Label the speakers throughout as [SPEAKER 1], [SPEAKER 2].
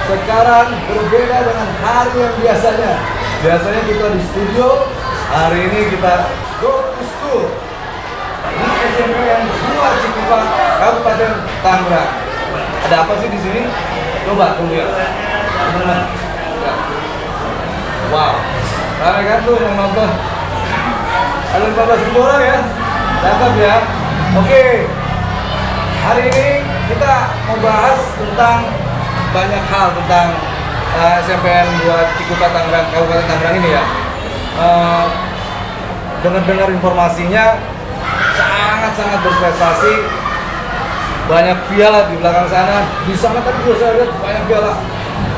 [SPEAKER 1] sekarang berbeda dengan hari yang biasanya. Biasanya kita di studio, hari ini kita go to school. Di SMPN 2 Cikupa, Kabupaten Tangerang. Ada apa sih di sini? Coba tunggu ya. Teman-teman. Wow, ramai kan tuh yang nonton. Ada 14 ribu orang ya, cakep ya. Oke, hari ini kita mau bahas tentang banyak hal tentang SMPN 2 Cikupa Tangerang, Kabupaten Tangerang ini ya. Dengar-dengar informasinya sangat-sangat berprestasi, banyak piala di belakang sana. Di sana tadi juga saya lihat banyak piala.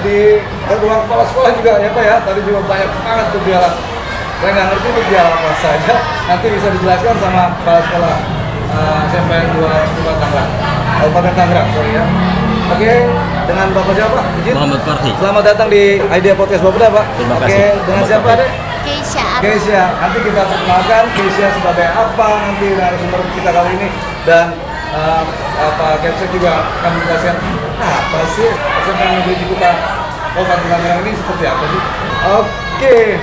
[SPEAKER 1] Di ruang kepala sekolah juga ya Pak ya, tadi juga banyak banget tuh piala. Saya nggak ngerti itu piala apa saja, nanti bisa dijelaskan sama kepala sekolah SMPN 2 Cikupa Tangerang, Kabupaten Tangerang, sorry ya. Oke, dengan Bapak siapa? Izin?
[SPEAKER 2] Muhammad Farhi.
[SPEAKER 1] Selamat datang di Idea Podcast Bapak Pak.
[SPEAKER 2] Terima
[SPEAKER 1] Oke,
[SPEAKER 2] kasih.
[SPEAKER 1] dengan
[SPEAKER 2] Muhammad
[SPEAKER 1] siapa
[SPEAKER 2] Farhi.
[SPEAKER 1] deh?
[SPEAKER 3] Keisha.
[SPEAKER 1] Nanti kita perkenalkan Keisha sebagai apa nanti narasumber kita kali ini, dan Pak Kepsek juga akan menjelaskan apa sih SMPN Negeri Cikupa Kabupaten Tangerang ini seperti apa sih? Oke,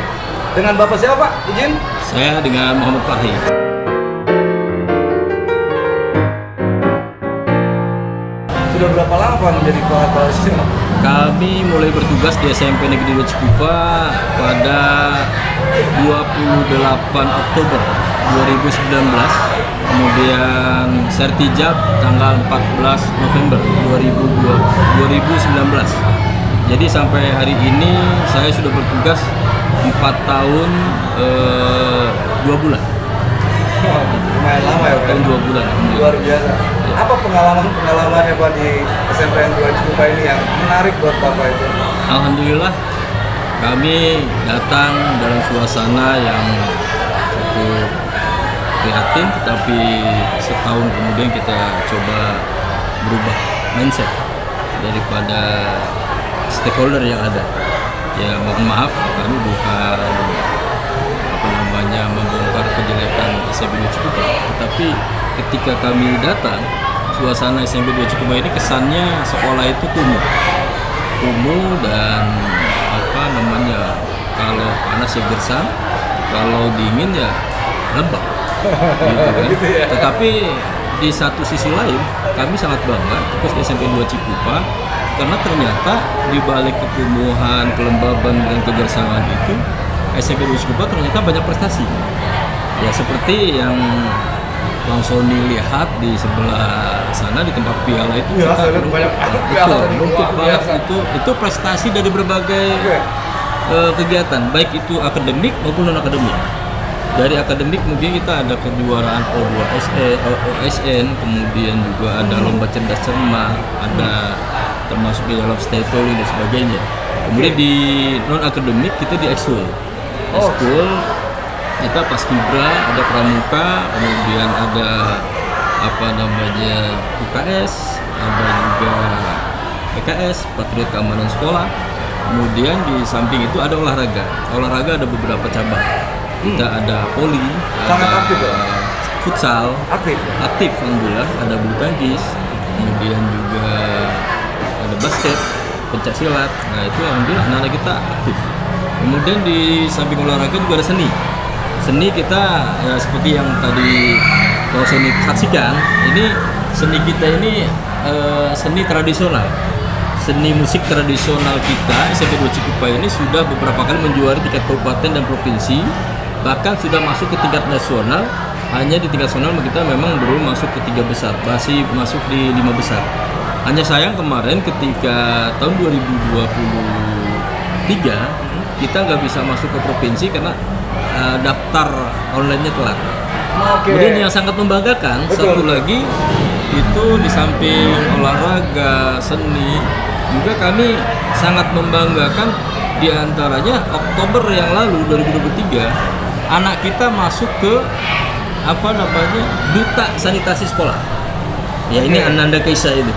[SPEAKER 1] dengan Bapak siapa? Izin?
[SPEAKER 2] Saya dengan Muhammad Farhi.
[SPEAKER 1] Sudah berapa lama Pak menjadi kepala sekolah?
[SPEAKER 2] Kami mulai bertugas di SMP Negeri 2 Cikupa pada 28 Oktober 2019. Kemudian sertijab tanggal 14 November 2019. Jadi sampai hari ini saya sudah bertugas 4 tahun 2 bulan.
[SPEAKER 1] Lumayan lama ya Pak?
[SPEAKER 2] Tahun 2 bulan.
[SPEAKER 1] Luar biasa. Apa pengalaman-pengalamannya Pak di SMPN 2 Cikupa ini yang menarik buat Bapak itu?
[SPEAKER 2] Alhamdulillah kami datang dalam suasana yang cukup prihatin, tetapi setahun kemudian kita coba berubah mindset daripada stakeholder yang ada. Ya mohon maaf, kami bukan membongkar kejelekan SMP 2 Cikupa, tetapi ketika kami datang, suasana SMP 2 Cikupa ini kesannya sekolah itu kumuh dan kalau panas ya gersang, kalau dingin ya lembab gitu kan.
[SPEAKER 1] Gitu ya.
[SPEAKER 2] Tetapi di satu sisi lain kami sangat bangga terus SMP 2 Cikupa karena ternyata di balik kekumuhan, kelembaban dan kegersangan itu SMP 2 Cikupa ternyata banyak prestasi. Ya seperti yang Bang Sony lihat di sebelah sana di tempat piala itu,
[SPEAKER 1] Ya, saya lihat banyak piala tadi.
[SPEAKER 2] numpuk
[SPEAKER 1] Luar
[SPEAKER 2] banget.
[SPEAKER 1] biasa.
[SPEAKER 2] Itu prestasi dari berbagai kegiatan, baik itu akademik maupun non akademik. Dari akademik kemudian kita ada kejuaraan OSN, kemudian juga ada lomba cerdas cermat, ada termasuk di dalam storytelling dan sebagainya. Kemudian di non akademik kita di ekskul. Ekskul kita paskibra, ada pramuka, kemudian ada UKS, ada juga PKS, Patriot Keamanan Sekolah. Kemudian di samping itu ada olahraga. Olahraga ada beberapa cabang. Kita ada voli,
[SPEAKER 1] Sangat
[SPEAKER 2] ada
[SPEAKER 1] aktif ya?
[SPEAKER 2] futsal,
[SPEAKER 1] Aktif.
[SPEAKER 2] alhamdulillah, ada bulu tangkis, kemudian juga ada basket, pencak silat. Nah itu alhamdulillah anak-anak kita aktif. Kemudian di samping olahraga juga ada seni. Seni kita ya seperti yang tadi Bang Sony saksikan, ini seni kita ini seni tradisional. Seni musik tradisional kita SMP 2 Cikupa ini sudah beberapa kali menjuari tingkat kabupaten dan provinsi, bahkan sudah masuk ke tingkat nasional. Hanya di tingkat nasional kita memang belum masuk ke 3 besar, masih masuk di 5 besar. Hanya sayang kemarin ketika tahun 2023 kita nggak bisa masuk ke provinsi karena daftar online-nya telat. Kemudian yang sangat membanggakan, satu lagi itu di samping olahraga, seni, juga kami sangat membanggakan diantaranya Oktober yang lalu 2023 anak kita masuk ke duta sanitasi sekolah. Ya ini Ananda Keisha ini.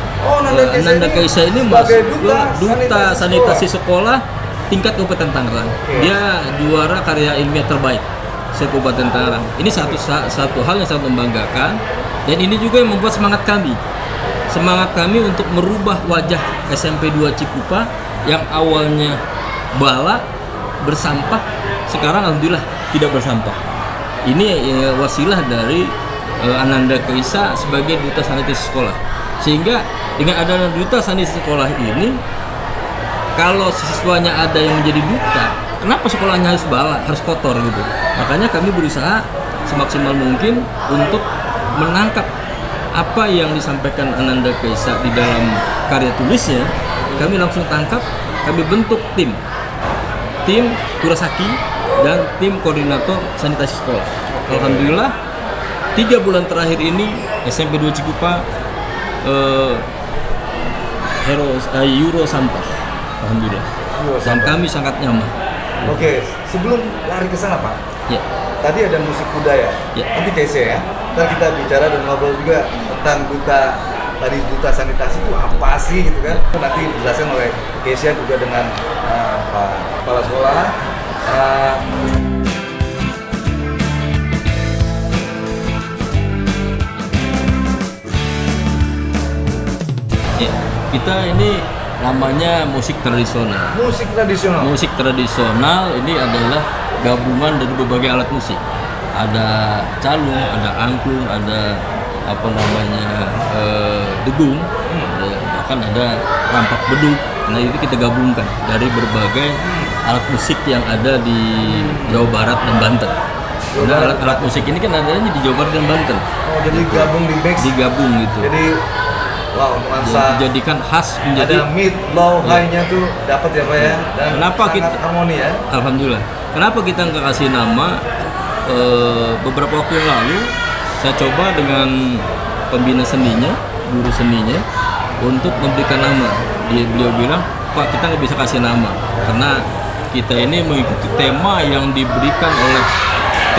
[SPEAKER 2] Ananda Keisha ini masuk ke duta sanitasi sekolah tingkat Kabupaten Tangerang. Dia juara karya ilmiah terbaik se-Kabupaten Tangerang. Ini satu hal yang sangat membanggakan, dan ini juga yang membuat semangat kami untuk merubah wajah SMP 2 Cikupa yang awalnya bala bersampah sekarang alhamdulillah tidak bersampah. Ini wasilah dari Ananda Kaisa sebagai duta sanitasi sekolah. Sehingga dengan adanya duta sanitasi sekolah ini, kalau siswanya ada yang menjadi duta, kenapa sekolahnya harus bala, harus kotor gitu? Makanya kami berusaha semaksimal mungkin untuk menangkap apa yang disampaikan Ananda Kaisa di dalam karya tulisnya. Kami langsung tangkap, kami bentuk tim Kurasaki dan tim koordinator sanitasi sekolah. Alhamdulillah 3 bulan terakhir ini SMP 2 Cikupa Euro sampah. Alhamdulillah. Dan kami sangat nyaman.
[SPEAKER 1] Oke, sebelum lari ke sana Pak,
[SPEAKER 2] Ya.
[SPEAKER 1] tadi ada musik budaya.
[SPEAKER 2] Ya.
[SPEAKER 1] Nanti Kesia ya. Ntar kita bicara dan ngobrol juga tentang duta sanitasi itu apa sih gitu kan. Nanti dijelaskan oleh Kesia juga dengan Pak Kepala Sekolah.
[SPEAKER 2] Ya, kita ini namanya musik tradisional.
[SPEAKER 1] Musik tradisional.
[SPEAKER 2] Musik tradisional ini adalah gabungan dari berbagai alat musik. Ada calung, ada angklung, ada degung, bahkan ada rampak beduk. Nah itu kita gabungkan dari berbagai alat musik yang ada di Jawa Barat dan Banten. Nah alat musik ini kan adanya di Jawa Barat dan Banten.
[SPEAKER 1] Oh jadi gabung di mix.
[SPEAKER 2] Digabung gitu.
[SPEAKER 1] Jadi wow, nuansa
[SPEAKER 2] dijadikan khas menjadi
[SPEAKER 1] ada mid, low, high-nya tuh dapat ya Pak ya. Dan
[SPEAKER 2] kenapa
[SPEAKER 1] sangat
[SPEAKER 2] kita
[SPEAKER 1] harmoni ya.
[SPEAKER 2] Alhamdulillah. Kenapa kita nggak kasih nama? Beberapa waktu yang lalu saya coba dengan pembina seninya, guru seninya untuk memberikan nama. Beliau bilang, Pak kita nggak bisa kasih nama karena kita ini mengikuti tema yang diberikan oleh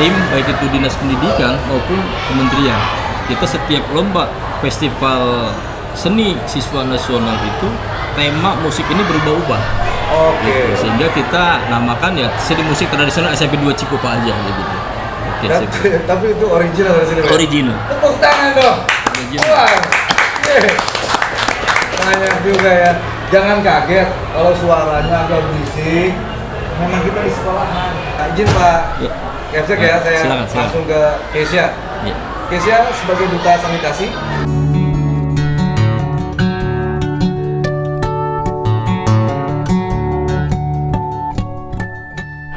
[SPEAKER 2] tim baik itu dinas pendidikan maupun kementerian. Kita setiap lomba festival seni siswa nasional itu tema musik ini berubah-ubah.
[SPEAKER 1] Oke.
[SPEAKER 2] Gitu. Sehingga kita namakan ya seni musik tradisional SMP 2 Cikupa aja gitu. Oke,
[SPEAKER 1] Tapi itu original dari sini Pak.
[SPEAKER 2] original.
[SPEAKER 1] Tepuk tangan dong.
[SPEAKER 2] Original.
[SPEAKER 1] Wah. Banyak juga ya. Jangan kaget kalau suaranya agak berisik. Memang kita di sekolahan. Nah, izin Pak.
[SPEAKER 2] Ya.
[SPEAKER 1] Kepsek ya, saya
[SPEAKER 2] Silakan.
[SPEAKER 1] langsung ke Kesia.
[SPEAKER 2] Ya.
[SPEAKER 1] Kesia sebagai duta sanitasi.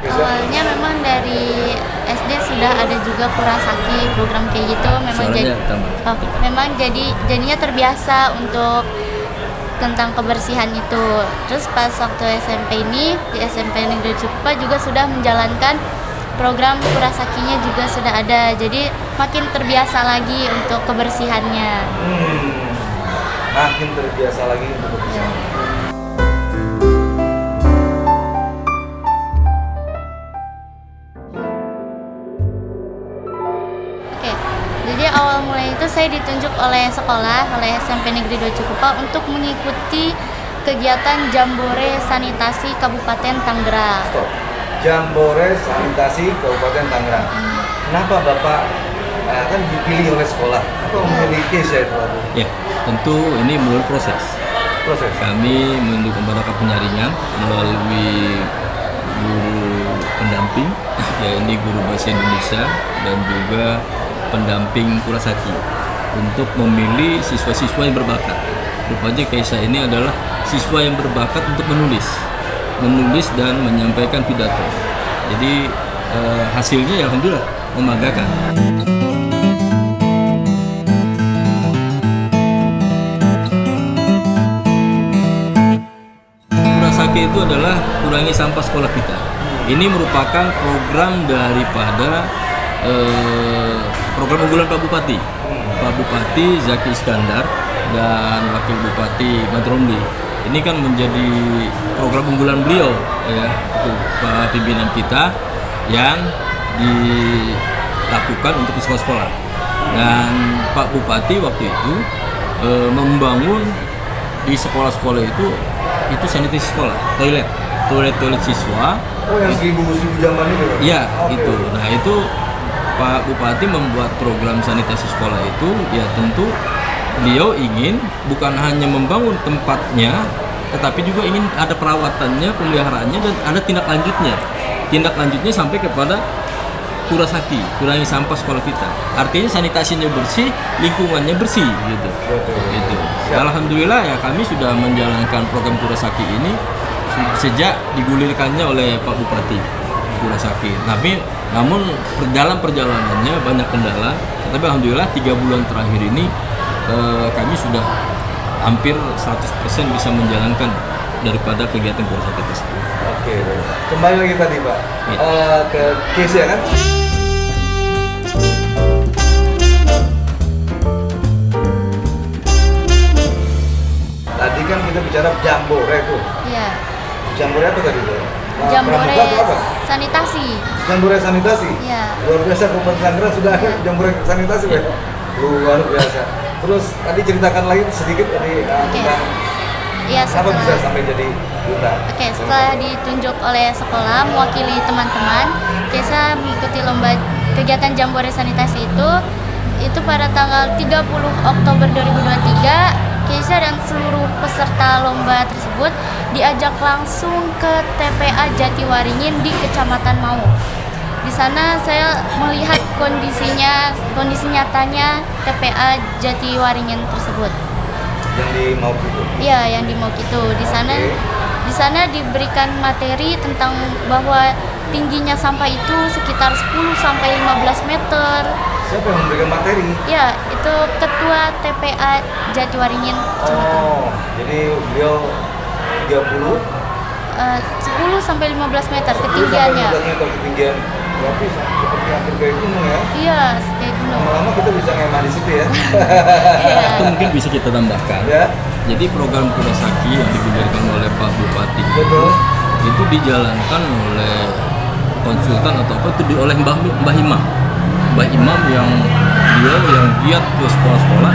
[SPEAKER 3] Awalnya memang dari SD sudah ada juga Kurasaki program kayak gitu. Memang
[SPEAKER 2] Suaranya tambah.
[SPEAKER 3] memang jadinya terbiasa untuk tentang kebersihan itu. Terus pas waktu SMP ini di SMP Negeri Cikupa juga sudah menjalankan program Kurasakinya juga sudah ada. Jadi makin terbiasa lagi untuk kebersihannya.
[SPEAKER 1] Makin terbiasa lagi untuk berbicara.
[SPEAKER 3] Oke, jadi awal mulai itu saya ditunjuk oleh sekolah, oleh SMP Negeri 2 Cikupa untuk mengikuti kegiatan Jambore Sanitasi Kabupaten Tangerang.
[SPEAKER 1] Stop. Jambore Sanitasi Kabupaten Tangerang. Kenapa Bapak kan dipilih oleh sekolah? Apa memilih Kesia itu Pak?
[SPEAKER 2] Ya, tentu ini melalui proses. Kami mendukung Baraka penyaringan melalui guru pendamping, yaitu guru bahasa Indonesia dan juga pendamping Kurasaki untuk memilih siswa-siswa yang berbakat. Rupanya Keisa ini adalah siswa yang berbakat untuk menulis dan menyampaikan pidato. Jadi hasilnya ya alhamdulillah membanggakan. Kurasaki itu adalah kurangi sampah sekolah kita. Ini merupakan program daripada program unggulan Pak Bupati. Pak Bupati Zaki Iskandar dan Wakil Bupati Badromli. Ini kan menjadi program unggulan beliau ya, itu Pak pimpinan kita yang dilakukan untuk sekolah-sekolah. Dan Pak Bupati waktu itu membangun di sekolah-sekolah itu sanitasi sekolah, toilet siswa.
[SPEAKER 1] Oh yang 1000 zaman itu?
[SPEAKER 2] Iya,
[SPEAKER 1] okay.
[SPEAKER 2] itu. Nah itu Pak Bupati membuat program sanitasi sekolah itu, ya tentu beliau ingin bukan hanya membangun tempatnya tetapi juga ingin ada perawatannya, pemeliharaannya, dan ada tindak lanjutnya. Tindak lanjutnya sampai kepada Kurasaki, kurangi sampah sekolah kita. Artinya sanitasinya bersih, lingkungannya bersih gitu.
[SPEAKER 1] Betul.
[SPEAKER 2] Gitu. Alhamdulillah ya kami sudah menjalankan program Kurasaki ini sejak digulirkannya oleh Pak Bupati Kurasaki. Namun dalam perjalanannya banyak kendala. Tapi alhamdulillah 3 bulan terakhir ini kami sudah hampir 100% bisa menjalankan daripada kegiatan Kurasaki tersebut.
[SPEAKER 1] Oke, kembali lagi tadi Pak ke case ya kan? Tadi kan kita bicara jambore tuh.
[SPEAKER 3] Iya.
[SPEAKER 1] Jambore apa tadi tuh?
[SPEAKER 3] Jambore
[SPEAKER 1] Pramuka atau apa?
[SPEAKER 3] sanitasi.
[SPEAKER 1] Jambore sanitasi.
[SPEAKER 3] Iya.
[SPEAKER 1] Luar biasa Kabupaten Tangerang sudah ada jambore sanitasi Pak. Luar biasa. Terus tadi ceritakan lagi sedikit tadi tentang
[SPEAKER 3] Iya,
[SPEAKER 1] kenapa bisa
[SPEAKER 3] setelah
[SPEAKER 1] sampai jadi duta.
[SPEAKER 3] Oke, setelah ditunjuk oleh sekolah mewakili teman-teman, Kesa mengikuti lomba kegiatan Jambore Sanitasi itu pada tanggal 30 Oktober 2023. Kesa dan seluruh peserta lomba tersebut diajak langsung ke TPA Jatiwaringin di Kecamatan Mau. Di sana saya melihat kondisi nyatanya TPA Jatiwaringin tersebut.
[SPEAKER 1] Yang di Mauk itu.
[SPEAKER 3] Iya, yang di Mauk itu. Di sana diberikan materi tentang bahwa tingginya sampah itu sekitar 10 sampai 15 meter.
[SPEAKER 1] Siapa yang memberikan materi?
[SPEAKER 3] Ya, itu Ketua TPA Jatiwaringin.
[SPEAKER 1] Oh, jadi beliau 30
[SPEAKER 3] 10 sampai 15 meter
[SPEAKER 1] 10
[SPEAKER 3] ketinggiannya.
[SPEAKER 1] sampai 15 meter ketinggian. Berarti seperti hampir kayak gunung ya.
[SPEAKER 3] Iya, kayak gunung.
[SPEAKER 1] Lama-lama kita bisa ngemah di situ ya.
[SPEAKER 3] Iya.
[SPEAKER 2] Atau mungkin bisa kita tambahkan.
[SPEAKER 1] Ya,
[SPEAKER 2] Jadi program Kurasaki yang digulirkan oleh Pak Bupati
[SPEAKER 1] betul.
[SPEAKER 2] itu dijalankan oleh konsultan atau apa itu oleh Mbah Imam yang giat ke sekolah-sekolah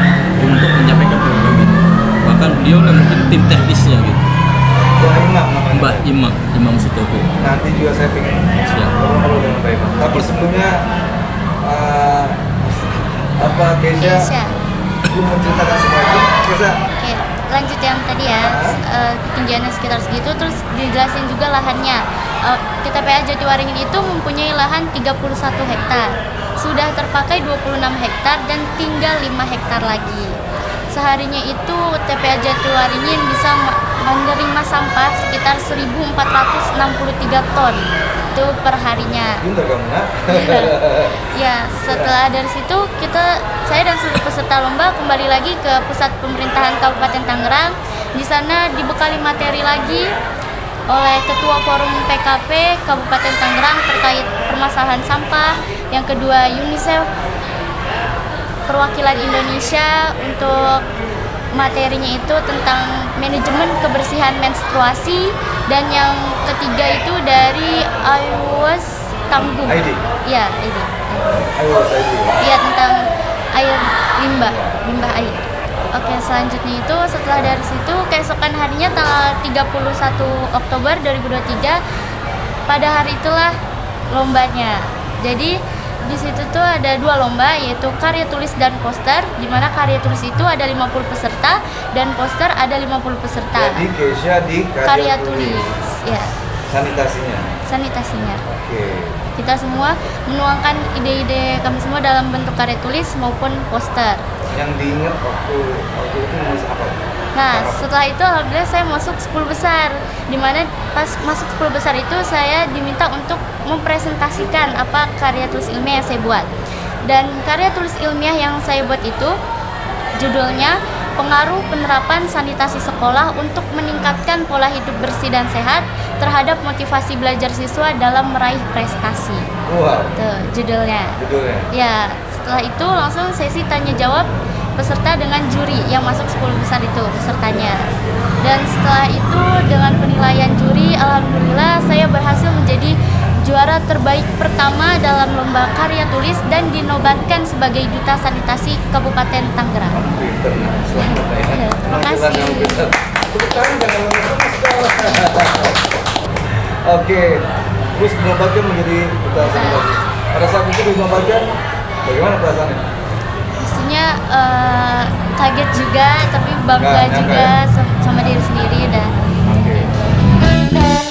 [SPEAKER 2] untuk menyampaikan program ini. Bahkan beliau yang mungkin tim teknisnya gitu.
[SPEAKER 1] Mbah Imam namanya.
[SPEAKER 2] Mbah Imam Sutopo.
[SPEAKER 1] Nanti juga saya pengen
[SPEAKER 2] Siap.
[SPEAKER 1] ngobrol dengan Mbah Imam. Tapi sebelumnya Keisha belum menceritakan semua itu. Keisha,
[SPEAKER 3] Oke, lanjut yang tadi ya, ketinggiannya sekitar segitu, terus dijelasin juga lahannya. TPA Jatiwaringin itu mempunyai lahan 31 hektar, sudah terpakai 26 hektar dan tinggal 5 hektar lagi. Seharinya itu TPA Jatiwaringin bisa menerima sampah sekitar 1.463 ton itu per harinya.
[SPEAKER 1] pintar kamu ya?
[SPEAKER 3] Ya, setelah dari situ saya dan seluruh peserta lomba kembali lagi ke pusat pemerintahan Kabupaten Tangerang. Di sana dibekali materi lagi oleh Ketua Forum PKP Kabupaten Tangerang terkait permasalahan sampah. Yang kedua UNICEF perwakilan Indonesia untuk materinya itu tentang manajemen kebersihan menstruasi, dan yang ketiga itu dari IWAS Tangguh.
[SPEAKER 1] ID?
[SPEAKER 3] Iya, ID.
[SPEAKER 1] Ayo, saya dulu.
[SPEAKER 3] Iya, tentang air limbah air. Oke, selanjutnya itu setelah dari situ keesokan harinya tanggal 31 Oktober 2023 pada hari itulah lombanya. Jadi di situ tuh ada 2 lomba, yaitu karya tulis dan poster, di mana karya tulis itu ada 50 peserta dan poster ada 50 peserta.
[SPEAKER 1] Jadi Keisha di
[SPEAKER 3] Karya tulis. Ya, sanitasinya.
[SPEAKER 1] Oke.
[SPEAKER 3] Kita semua menuangkan ide-ide kami semua dalam bentuk karya tulis maupun poster.
[SPEAKER 1] Yang diingat waktu itu nulis apa?
[SPEAKER 3] Nah, setelah itu alhamdulillah saya masuk 10 besar, dimana pas masuk 10 besar itu saya diminta untuk mempresentasikan apa karya tulis ilmiah yang saya buat. Dan karya tulis ilmiah yang saya buat itu judulnya Pengaruh Penerapan Sanitasi Sekolah untuk Meningkatkan Pola Hidup Bersih dan Sehat terhadap Motivasi Belajar Siswa dalam Meraih Prestasi.
[SPEAKER 1] Wow.
[SPEAKER 3] Tuh judulnya. Ya, setelah itu langsung sesi tanya jawab peserta dengan juri yang masuk 10 besar itu pesertanya. Dan setelah itu dengan penilaian juri, alhamdulillah saya berhasil menjadi juara terbaik pertama dalam lomba karya tulis dan dinobatkan sebagai Duta Sanitasi Kabupaten Tangerang.
[SPEAKER 1] Pinter, selamat ya.
[SPEAKER 3] Terima kasih.
[SPEAKER 1] Tepuk tangan jangan lemes. Oke, terus dinobatkan menjadi Duta Sanitasi. Pada saat itu dinobatkan, bagaimana perasaannya?
[SPEAKER 3] Pastinya kaget juga, tapi bangga
[SPEAKER 1] Nggak nyangka
[SPEAKER 3] juga sama diri sendiri dan
[SPEAKER 1] Oke.
[SPEAKER 3] gitu.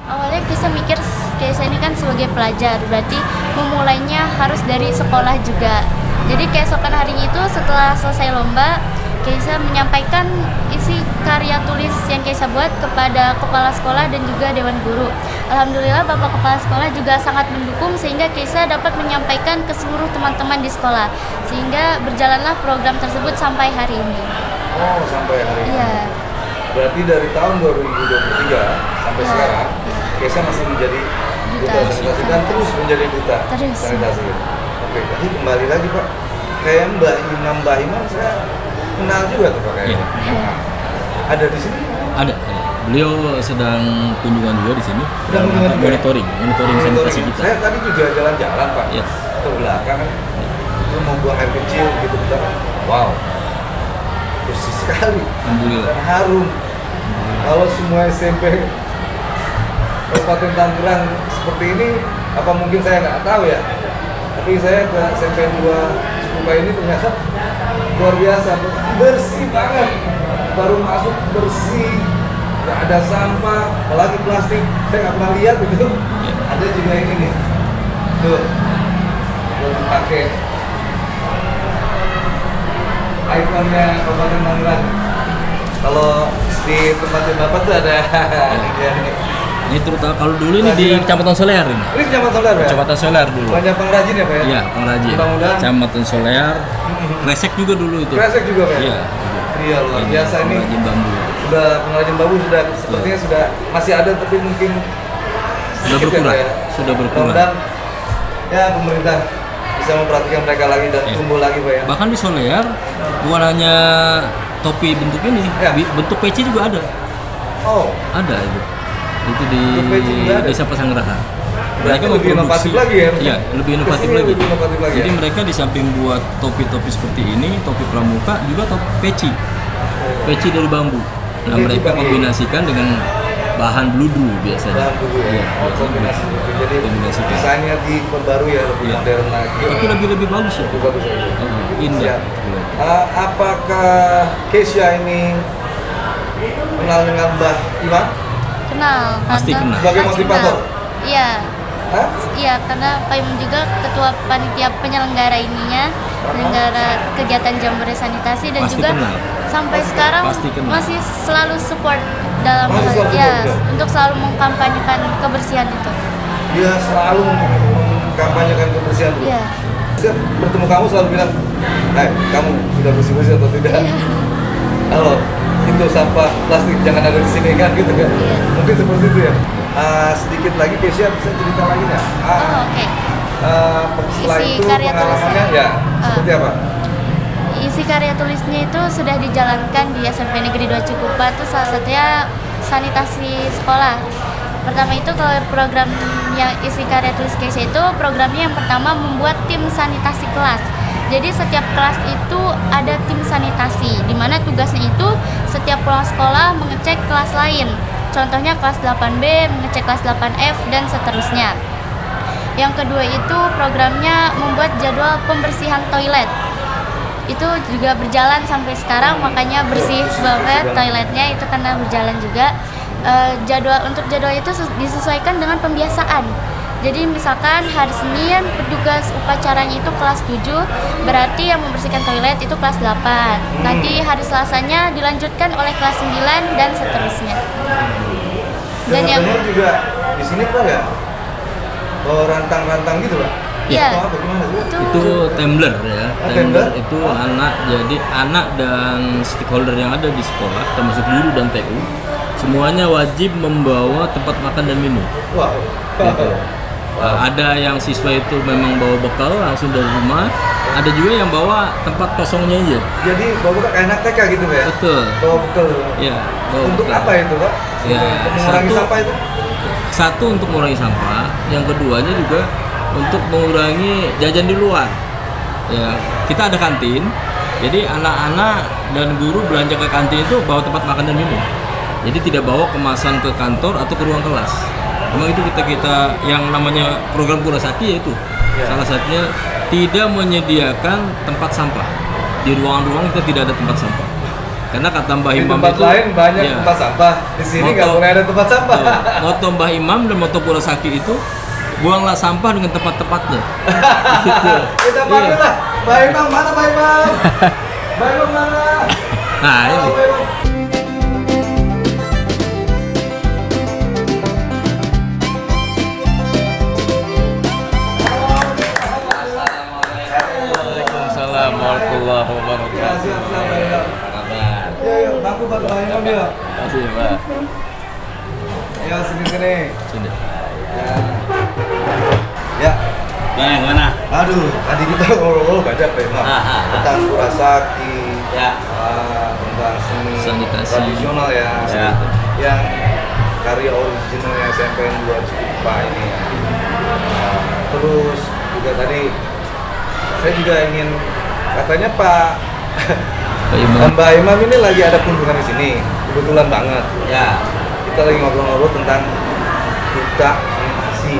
[SPEAKER 3] Awalnya Keisha mikir Keisha ini kan sebagai pelajar, berarti memulainya harus dari sekolah juga. Jadi keesokan harinya itu setelah selesai lomba, Keisha menyampaikan isi karya tulis yang Keisha buat kepada kepala sekolah dan juga dewan guru. Alhamdulillah Bapak Kepala Sekolah juga sangat mendukung sehingga Keisha dapat menyampaikan ke seluruh teman-teman di sekolah. Sehingga berjalanlah program tersebut sampai hari ini.
[SPEAKER 1] Oh, sampai hari ini.
[SPEAKER 3] Iya.
[SPEAKER 1] Berarti dari tahun 2023 sampai
[SPEAKER 3] Ya,
[SPEAKER 1] sekarang,
[SPEAKER 3] ya.
[SPEAKER 1] Keisha masih menjadi duta
[SPEAKER 3] Duta
[SPEAKER 1] sanitasi
[SPEAKER 3] sanitasi.
[SPEAKER 1] dan terus menjadi duta
[SPEAKER 3] Terus.
[SPEAKER 1] sanitasi. Oke, tadi kembali lagi Pak. Kayak Mbak Imam saya kenal juga tuh Pak kayaknya.
[SPEAKER 3] Iya.
[SPEAKER 1] Ada di sini?
[SPEAKER 2] Ada. Beliau sedang kunjungan juga di sini.
[SPEAKER 1] Sedang kunjungan juga?
[SPEAKER 2] monitoring sanitasi kita.
[SPEAKER 1] Saya tadi juga jalan-jalan Pak.
[SPEAKER 2] Iya.
[SPEAKER 1] Ke belakang kan. Itu mau buang air kecil gitu kita. Wow. Bersih sekali.
[SPEAKER 2] Alhamdulillah.
[SPEAKER 1] Dan harum. Kalau semua SMP Kabupaten Tangerang seperti ini, apa mungkin saya nggak tahu ya. Tapi saya ke SMP 2 Cikupa ini ternyata luar biasa, bersih banget. Baru masuk bersih, nggak ada sampah, apalagi plastik. Saya nggak pernah lihat itu. Ada juga ini nih, tuh, buat dipakai. Ikonnya Kabupaten Tangerang. Kalau di tempatnya Bapak tuh ada ini.
[SPEAKER 2] Ini terutama kalau dulu ini di Kecamatan Solear ini.
[SPEAKER 1] Ini Kecamatan Solear ya?
[SPEAKER 2] Kecamatan Solear dulu.
[SPEAKER 1] Banyak pengrajin ya Pak ya?
[SPEAKER 2] Iya, pengrajin.
[SPEAKER 1] Mudah-mudahan.
[SPEAKER 2] Kecamatan Solear. Kresek juga dulu itu.
[SPEAKER 1] Kresek juga Pak?
[SPEAKER 2] Iya.
[SPEAKER 1] Iya luar biasa ini.
[SPEAKER 2] Pengrajin bambu.
[SPEAKER 1] Sudah pengrajin bambu sudah sepertinya sudah masih ada tapi mungkin
[SPEAKER 2] Sudah
[SPEAKER 1] sedikit ya,
[SPEAKER 2] berkurang.
[SPEAKER 1] Pak ya.
[SPEAKER 2] Sudah berkurang.
[SPEAKER 1] Mudah-mudahan ya pemerintah bisa memperhatikan mereka lagi dan
[SPEAKER 2] Iya.
[SPEAKER 1] tumbuh lagi Pak ya.
[SPEAKER 2] Bahkan di Solear bukan hanya topi bentuk ini,
[SPEAKER 1] Ya.
[SPEAKER 2] bentuk peci juga ada.
[SPEAKER 1] Oh,
[SPEAKER 2] Ada itu. Itu di
[SPEAKER 1] Bentuk peci juga ada?
[SPEAKER 2] Desa Pesanggerahan.
[SPEAKER 1] Berarti lebih inovatif lagi ya?
[SPEAKER 2] Iya, lebih inovatif
[SPEAKER 1] Kesini
[SPEAKER 2] lagi.
[SPEAKER 1] lebih inovatif lagi
[SPEAKER 2] Jadi
[SPEAKER 1] ya?
[SPEAKER 2] mereka di samping buat topi-topi seperti ini, topi pramuka juga topi peci. Peci dari bambu. Nah,
[SPEAKER 1] Peci
[SPEAKER 2] mereka
[SPEAKER 1] bambu.
[SPEAKER 2] kombinasikan dengan bahan bludu biasanya.
[SPEAKER 1] Bahan dulu ya.
[SPEAKER 2] Iya,
[SPEAKER 1] Oh, kombinasi. Jadi
[SPEAKER 2] kombinasikan.
[SPEAKER 1] desainnya diperbarui ya, lebih
[SPEAKER 2] Iya.
[SPEAKER 1] modern lagi.
[SPEAKER 2] Tapi lebih bagus ya.
[SPEAKER 1] Lebih bagus ya.
[SPEAKER 2] Indah.
[SPEAKER 1] Siap. Apakah Keisha ini kenal dengan Mbah Imam?
[SPEAKER 3] Kenal.
[SPEAKER 2] Pasti
[SPEAKER 3] karena-
[SPEAKER 2] kenal.
[SPEAKER 1] Sebagai
[SPEAKER 3] pasti
[SPEAKER 1] motivator?
[SPEAKER 3] kenal. Iya.
[SPEAKER 1] Hah?
[SPEAKER 3] Iya, karena Pak Imam juga ketua panitia penyelenggara ininya, penyelenggara kegiatan jambore sanitasi dan
[SPEAKER 2] Pasti
[SPEAKER 3] juga
[SPEAKER 2] kenal.
[SPEAKER 3] sampai sekarang
[SPEAKER 2] Pasti kenal.
[SPEAKER 3] masih selalu support dalam
[SPEAKER 1] Masih
[SPEAKER 3] hal
[SPEAKER 1] selalu
[SPEAKER 3] ya,
[SPEAKER 1] support, ya?
[SPEAKER 3] untuk selalu mengkampanyekan kebersihan itu.
[SPEAKER 1] Dia selalu mengkampanyekan kebersihan dulu.
[SPEAKER 3] Iya.
[SPEAKER 1] Setiap bertemu kamu selalu bilang, "Hai, kamu sudah bersih-bersih atau tidak?"
[SPEAKER 3] Iya.
[SPEAKER 1] Halo, itu sampah plastik jangan ada di sini kan gitu kan?
[SPEAKER 3] Iya.
[SPEAKER 1] Mungkin seperti itu ya. Sedikit lagi Keisha bisa cerita lagi nggak?
[SPEAKER 3] Oh, oke.
[SPEAKER 1] Setelah
[SPEAKER 3] Isi
[SPEAKER 1] itu
[SPEAKER 3] karya
[SPEAKER 1] pengalamannya
[SPEAKER 3] tulisnya.
[SPEAKER 1] ya seperti apa?
[SPEAKER 3] Isi karya tulisnya itu sudah dijalankan di SMP Negeri 2 Cikupa, itu salah satunya sanitasi sekolah. Pertama itu kalau program yang isi karya tulis Keisha itu programnya yang pertama membuat tim sanitasi kelas. Jadi setiap kelas itu ada tim sanitasi, di mana tugasnya itu setiap pulang sekolah mengecek kelas lain. Contohnya kelas 8B mengecek kelas 8F dan seterusnya. Yang kedua itu programnya membuat jadwal pembersihan toilet. Itu juga berjalan sampai sekarang, makanya bersih banget toiletnya itu karena berjalan juga. Jadwal itu disesuaikan dengan pembiasaan. Jadi misalkan hari Senin petugas upacaranya itu kelas 7, berarti yang membersihkan toilet itu kelas 8. Nanti hari Selasanya dilanjutkan oleh kelas 9 dan seterusnya. Dan yang
[SPEAKER 1] Dengar juga di sini Pak ya, rantang-rantang gitu Pak?
[SPEAKER 3] Iya.
[SPEAKER 1] Atau apa gimana sih?
[SPEAKER 2] Itu Tumblr ya.
[SPEAKER 1] Oh,
[SPEAKER 2] Tumblr
[SPEAKER 1] Tumblr?
[SPEAKER 2] itu anak, jadi anak dan stakeholder yang ada di sekolah, termasuk guru dan TU, semuanya wajib membawa tempat makan dan minum.
[SPEAKER 1] Wah,
[SPEAKER 2] Gitu. Ada yang siswa itu memang bawa bekal langsung dari rumah, ada juga yang bawa tempat kosongnya aja.
[SPEAKER 1] jadi bawa bekal kayak anak TK gitu Pak ya?
[SPEAKER 2] Betul.
[SPEAKER 1] Bawa bekal.
[SPEAKER 2] Ya, bawa
[SPEAKER 1] Untuk
[SPEAKER 2] bekal.
[SPEAKER 1] apa itu Pak?
[SPEAKER 2] Ya,
[SPEAKER 1] Untuk mengurangi
[SPEAKER 2] satu-
[SPEAKER 1] sampah itu?
[SPEAKER 2] Satu untuk mengurangi sampah, yang keduanya juga untuk mengurangi jajan di luar. Ya, kita ada kantin, jadi anak-anak dan guru belanja ke kantin itu bawa tempat makan dan minum. Jadi tidak bawa kemasan ke kantor atau ke ruang kelas. Memang itu kita yang namanya program Kurasaki yaitu
[SPEAKER 1] Ya.
[SPEAKER 2] Salah satunya tidak menyediakan tempat sampah. Di ruangan-ruangan kita tidak ada tempat sampah. Karena kata Mbah
[SPEAKER 1] Di
[SPEAKER 2] Imam
[SPEAKER 1] tempat
[SPEAKER 2] itu
[SPEAKER 1] lain banyak
[SPEAKER 2] ya,
[SPEAKER 1] tempat sampah. Di sini nggak
[SPEAKER 2] Moto-
[SPEAKER 1] boleh ada tempat sampah.
[SPEAKER 2] ya, moto Mbah Imam dan moto Purasaki itu buanglah sampah dengan tepat-tepatnya. Gitu.
[SPEAKER 1] Kita panggil lah. Mbak Imam mana Mbak Imam? Mbak Imam mana?
[SPEAKER 2] Nah,
[SPEAKER 1] Halo,
[SPEAKER 2] ini.
[SPEAKER 1] Mbak Imam.
[SPEAKER 2] Waalaikumsalam warahmatullahi
[SPEAKER 1] Ya,
[SPEAKER 2] wabarakatuh.
[SPEAKER 1] siap, siap, Mbak Imam.
[SPEAKER 2] Kabar.
[SPEAKER 1] Ya, bantu Mbak Imam ya.
[SPEAKER 2] Terima kasih, Pak.
[SPEAKER 1] Ya, sini.
[SPEAKER 2] Sini.
[SPEAKER 1] Ya.
[SPEAKER 4] Gimana?
[SPEAKER 1] Aduh, tadi kita ngobrol banyak Pak Imam tentang Purasaki,
[SPEAKER 4] Ya.
[SPEAKER 1] tentang seni
[SPEAKER 2] Sanitasi.
[SPEAKER 1] tradisional ya,
[SPEAKER 4] Ya.
[SPEAKER 1] yang karya originalnya SMP 2 Cikupa ini. Terus juga tadi saya juga ingin katanya Pak
[SPEAKER 2] Pak Imam.
[SPEAKER 1] Mbak Imam ini lagi ada kunjungan di sini, kebetulan banget.
[SPEAKER 4] Ya.
[SPEAKER 1] Kita lagi ngobrol-ngobrol tentang duta sanitasi.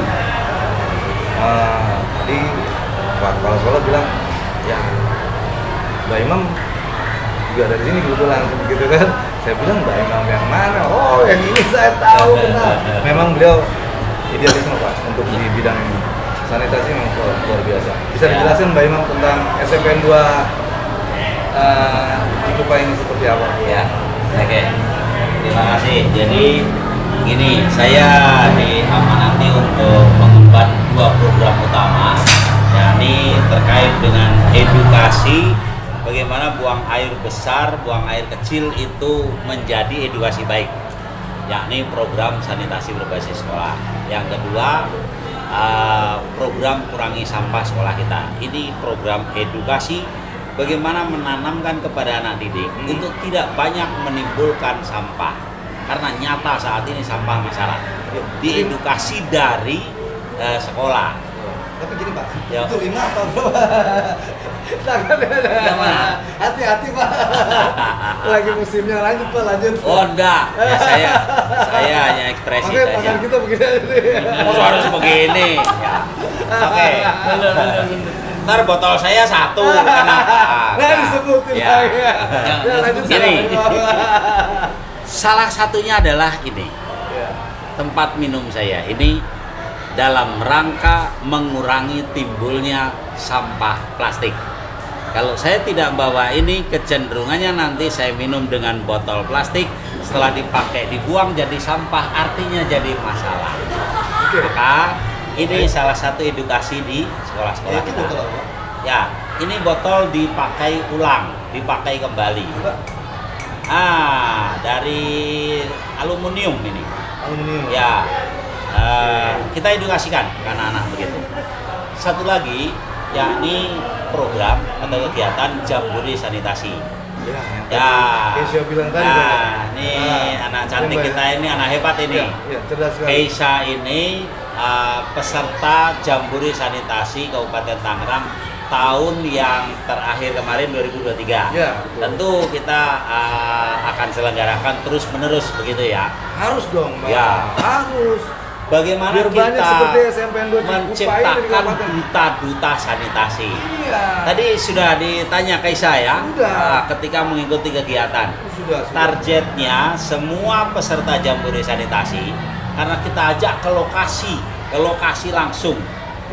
[SPEAKER 1] Tadi Pak Kepala Sekolah bilang, ya Mbak Imam juga ada di sini kebetulan, begitu kan? Saya bilang Mbak Imam yang mana? Oh, yang ini saya tahu benar. Memang beliau idealisme Pak untuk di bidang ini. Sanitasi memang luar biasa. Bisa
[SPEAKER 4] Ya.
[SPEAKER 1] dijelaskan Mbak Imam tentang SMPN 2 Cikupa ini seperti apa?
[SPEAKER 4] Ya. Oke. Terima kasih. Jadi gini, saya diamanati untuk mengemban dua program utama, yakni terkait dengan edukasi, bagaimana buang air besar, buang air kecil itu menjadi edukasi baik, yakni program sanitasi berbasis sekolah. Yang kedua, program kurangi sampah sekolah kita. Ini program edukasi bagaimana menanamkan kepada anak didik untuk tidak banyak menimbulkan sampah, karena nyata saat ini sampah masalah. Diedukasi dari sekolah.
[SPEAKER 1] Tapi gini Pak,
[SPEAKER 4] Ya.
[SPEAKER 1] itu 5 atau berapa?
[SPEAKER 4] Yang mana?
[SPEAKER 1] Hati-hati Pak. Lagi musimnya lanjut Pak, lanjut.
[SPEAKER 4] Oh enggak, ya, saya hanya ekspresi
[SPEAKER 1] Makanya
[SPEAKER 4] saja.
[SPEAKER 1] tangan kita begini aja nih.
[SPEAKER 4] Oh, harus begini. Ya. Oke. Ntar botol saya satu. Kenapa?
[SPEAKER 1] Nah, disebutin
[SPEAKER 4] Ya.
[SPEAKER 1] lagi. Ya, lanjut
[SPEAKER 4] Gini.
[SPEAKER 1] sama.
[SPEAKER 4] Salah satunya adalah ini.
[SPEAKER 1] Ya.
[SPEAKER 4] Tempat minum saya ini dalam rangka mengurangi timbulnya sampah plastik. Kalau saya tidak bawa ini, kecenderungannya nanti saya minum dengan botol plastik, setelah dipakai dibuang jadi sampah, artinya jadi masalah.
[SPEAKER 1] Oke.
[SPEAKER 4] Maka ini salah satu edukasi di sekolah-sekolah
[SPEAKER 1] Itu
[SPEAKER 4] kita.
[SPEAKER 1] betul apa?
[SPEAKER 4] Ya, ini botol dipakai ulang, dipakai kembali.
[SPEAKER 1] Pak,
[SPEAKER 4] Dari aluminium ini.
[SPEAKER 1] aluminium.
[SPEAKER 4] Ya, kita edukasikan ke anak-anak begitu. Satu lagi, yakni program atau kegiatan jambore sanitasi.
[SPEAKER 1] Ya, yang
[SPEAKER 4] Ya,
[SPEAKER 1] tadi Keisha bilang tadi.
[SPEAKER 4] nah,
[SPEAKER 1] Pak.
[SPEAKER 4] ini
[SPEAKER 1] Nah,
[SPEAKER 4] anak cantik
[SPEAKER 1] Mbak,
[SPEAKER 4] kita ini, anak hebat ini.
[SPEAKER 1] Ya, cerdas sekali.
[SPEAKER 4] Keisha ini peserta jambore sanitasi Kabupaten Tangerang tahun yang terakhir kemarin 2023.
[SPEAKER 1] Ya, betul.
[SPEAKER 4] Tentu kita akan selenggarakan terus menerus begitu ya.
[SPEAKER 1] Harus dong, Mbak.
[SPEAKER 4] Ya.
[SPEAKER 1] Harus.
[SPEAKER 4] Bagaimana
[SPEAKER 1] Biar banyak
[SPEAKER 4] kita
[SPEAKER 1] seperti SMPN 2 Cikupa ini di
[SPEAKER 4] menciptakan
[SPEAKER 1] Kabupaten.
[SPEAKER 4] duta-duta sanitasi.
[SPEAKER 1] Iya.
[SPEAKER 4] Tadi sudah ditanya ke saya
[SPEAKER 1] Sudah.
[SPEAKER 4] ketika mengikuti kegiatan.
[SPEAKER 1] Sudah.
[SPEAKER 4] Targetnya semua peserta jambore sanitasi, karena kita ajak ke lokasi langsung.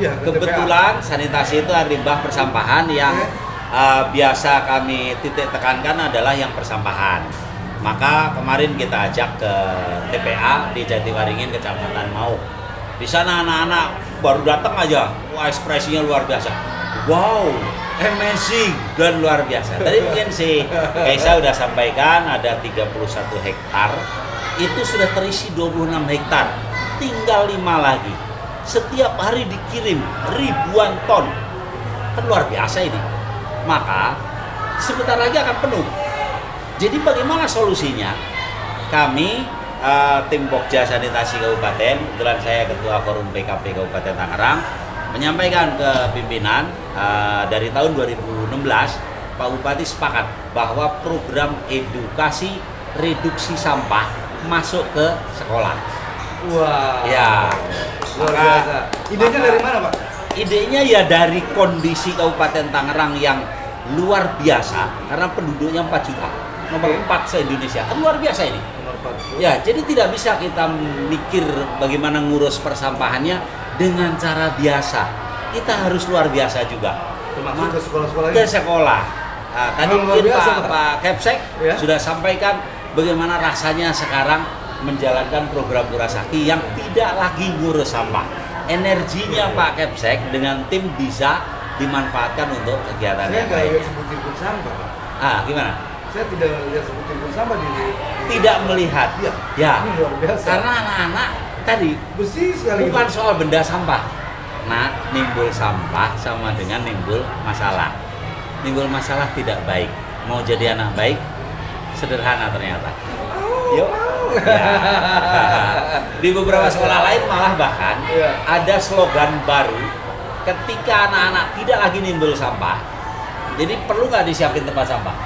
[SPEAKER 1] Iya, ke
[SPEAKER 4] Kebetulan sanitasi itu ada limbah persampahan yang biasa kami titik tekankan adalah yang persampahan. Maka kemarin kita ajak ke TPA di Jatiwaringin, Kecamatan Mau. Di sana anak-anak baru datang aja, wah ekspresinya luar biasa. Wow, amazing dan luar biasa. Tadi mungkin si Kaisa udah sampaikan ada 31 hektar, itu sudah terisi 26 hektar, tinggal 5 lagi. Setiap hari dikirim ribuan ton, kan luar biasa ini. Maka sebentar lagi akan penuh. Jadi bagaimana solusinya? Kami tim Pokja Sanitasi Kabupaten, kebetulan saya Ketua Forum PKP Kabupaten Tangerang, menyampaikan ke pimpinan dari tahun 2016, Pak Bupati sepakat bahwa program edukasi reduksi sampah masuk ke sekolah.
[SPEAKER 1] Wah.
[SPEAKER 4] Ya,
[SPEAKER 1] Luar
[SPEAKER 4] maka-
[SPEAKER 1] biasa. Idenya
[SPEAKER 4] maka-
[SPEAKER 1] dari mana, Pak?
[SPEAKER 4] idenya ya dari kondisi Kabupaten Tangerang yang luar biasa karena penduduknya 4 juta, nomor 4 se-Indonesia, kan luar biasa ini. Ya, jadi tidak bisa kita mikir bagaimana ngurus persampahannya dengan cara biasa. Kita harus luar biasa juga.
[SPEAKER 1] Termasuk ke sekolah-sekolah
[SPEAKER 4] Ke
[SPEAKER 1] ini.
[SPEAKER 4] sekolah. Nah, tadi
[SPEAKER 1] Memang luar
[SPEAKER 4] mungkin
[SPEAKER 1] biasa,
[SPEAKER 4] Pak Kepsek
[SPEAKER 1] Ya.
[SPEAKER 4] sudah sampaikan bagaimana rasanya sekarang menjalankan program Purasakti yang tidak lagi ngurus sampah. Energinya Pak Kepsek dengan tim bisa dimanfaatkan untuk kegiatan
[SPEAKER 1] Saya
[SPEAKER 4] yang
[SPEAKER 1] nggak lihat
[SPEAKER 4] lainnya.
[SPEAKER 1] sebutin pun sampah, Pak.
[SPEAKER 4] Gimana?
[SPEAKER 1] Saya tidak lihat sebutin pun sampah di
[SPEAKER 4] Tidak melihat.
[SPEAKER 1] Iya.
[SPEAKER 4] Ya.
[SPEAKER 1] Ini luar biasa.
[SPEAKER 4] Karena anak-anak tadi
[SPEAKER 1] bersih sekali.
[SPEAKER 4] bukan soal benda sampah. Nah, nimbul sampah sama dengan nimbul masalah. Nimbul masalah tidak baik. Mau jadi anak baik, sederhana ternyata. Yuk. Ya. Di beberapa sekolah lain malah bahkan
[SPEAKER 1] Iya.
[SPEAKER 4] ada slogan baru ketika anak-anak tidak lagi nimbul sampah. Jadi perlu nggak disiapin tempat sampah?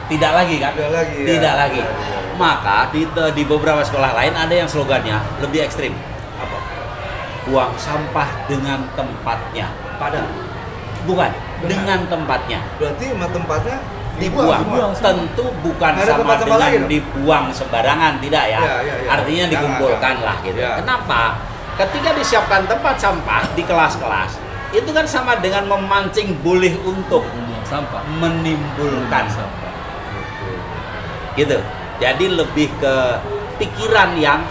[SPEAKER 4] Tidak lagi kan?
[SPEAKER 1] Tidak lagi, ya.
[SPEAKER 4] Tidak lagi.
[SPEAKER 1] Iya, iya.
[SPEAKER 4] Maka di beberapa sekolah lain ada yang slogannya lebih ekstrim.
[SPEAKER 1] Apa?
[SPEAKER 4] Buang sampah dengan tempatnya.
[SPEAKER 1] Padan.
[SPEAKER 4] Bukan,
[SPEAKER 1] Benar.
[SPEAKER 4] dengan tempatnya.
[SPEAKER 1] Berarti sama tempatnya
[SPEAKER 4] Dibuang.
[SPEAKER 1] semua.
[SPEAKER 4] Tentu bukan
[SPEAKER 1] Nggak ada
[SPEAKER 4] sama
[SPEAKER 1] tempat sampah
[SPEAKER 4] dengan
[SPEAKER 1] lagi dong?
[SPEAKER 4] dibuang sembarangan, tidak ya.
[SPEAKER 1] Iya, iya, iya.
[SPEAKER 4] Artinya
[SPEAKER 1] Jangan,
[SPEAKER 4] dikumpulkan
[SPEAKER 1] jangan.
[SPEAKER 4] lah gitu.
[SPEAKER 1] Iya.
[SPEAKER 4] Kenapa? Ketika disiapkan tempat sampah di kelas-kelas, itu kan sama dengan memancing boleh untuk
[SPEAKER 2] Membuang sampah.
[SPEAKER 4] menimbulkan
[SPEAKER 2] Sampah.
[SPEAKER 4] gitu. Jadi lebih ke pikiran yang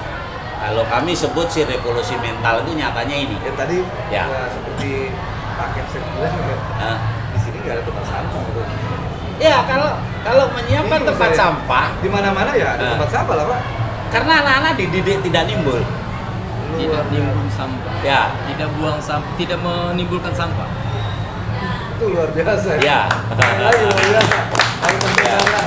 [SPEAKER 4] kalau kami sebut si revolusi mental itu nyatanya ini.
[SPEAKER 1] Ya tadi
[SPEAKER 4] Ya.
[SPEAKER 1] seperti Pak Kepsek bilang ya,
[SPEAKER 4] Nah,
[SPEAKER 1] di sini nggak ada tempat sampah gitu.
[SPEAKER 4] ya kalau menyiapkan
[SPEAKER 1] Bingung
[SPEAKER 4] tempat
[SPEAKER 1] saya.
[SPEAKER 4] sampah,
[SPEAKER 1] Di mana-mana ya ada
[SPEAKER 4] Nah.
[SPEAKER 1] tempat sampah lah, Pak.
[SPEAKER 4] karena anak-anak dididik tidak nimbul.
[SPEAKER 2] Tidak nimbul sampah.
[SPEAKER 4] Ya,
[SPEAKER 2] Tidak buang sampah, tidak menimbulkan sampah.
[SPEAKER 1] Itu luar biasa.
[SPEAKER 4] ya.
[SPEAKER 1] Lagi luar biasa. Lagi pembicaraan.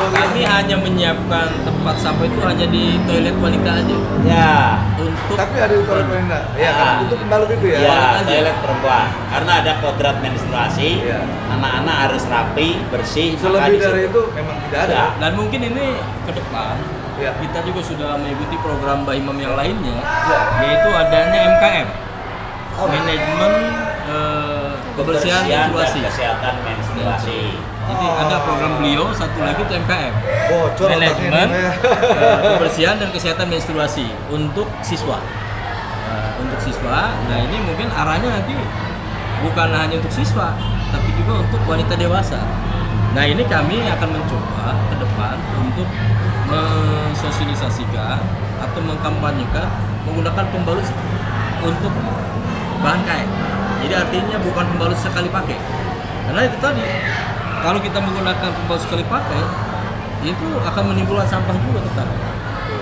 [SPEAKER 2] Kami hanya menyiapkan tempat sampah itu hanya di toilet wanita aja.
[SPEAKER 4] Ya.
[SPEAKER 2] Untuk
[SPEAKER 1] Tapi ada di toilet wanita. Ya, kan
[SPEAKER 4] Ah.
[SPEAKER 1] untuk pembalut itu ya.
[SPEAKER 4] Ya,
[SPEAKER 2] aja.
[SPEAKER 4] toilet perempuan. Karena ada kodrat menstruasi,
[SPEAKER 1] Iya.
[SPEAKER 4] anak-anak harus rapi, bersih. maka
[SPEAKER 1] Selebih
[SPEAKER 4] di
[SPEAKER 1] dari
[SPEAKER 4] situ.
[SPEAKER 1] itu memang tidak ada.
[SPEAKER 4] Ya.
[SPEAKER 2] dan mungkin ini ke depan
[SPEAKER 1] Ya.
[SPEAKER 2] kita juga sudah mengikuti program Mbak Imam yang lainnya,
[SPEAKER 1] Ya.
[SPEAKER 2] yaitu adanya MKM,
[SPEAKER 1] Oh.
[SPEAKER 2] manajemen kebersihan menstruasi.
[SPEAKER 4] dan kesehatan menstruasi.
[SPEAKER 2] Jadi ada program beliau, satu lagi itu MKM,
[SPEAKER 1] Bocor
[SPEAKER 2] manajemen
[SPEAKER 1] otaknya ini.
[SPEAKER 2] kebersihan dan kesehatan menstruasi untuk siswa. Untuk siswa, nah ini mungkin arahnya nanti bukan hanya untuk siswa, tapi juga untuk wanita dewasa. Nah ini kami akan mencoba ke depan untuk mensosialisasikan atau mengkampanyekan menggunakan pembalut untuk bahan kain. Jadi artinya bukan pembalut sekali pakai. Karena itu tadi, kalau kita menggunakan pembalut sekali pakai, itu akan menimbulkan sampah juga tetap.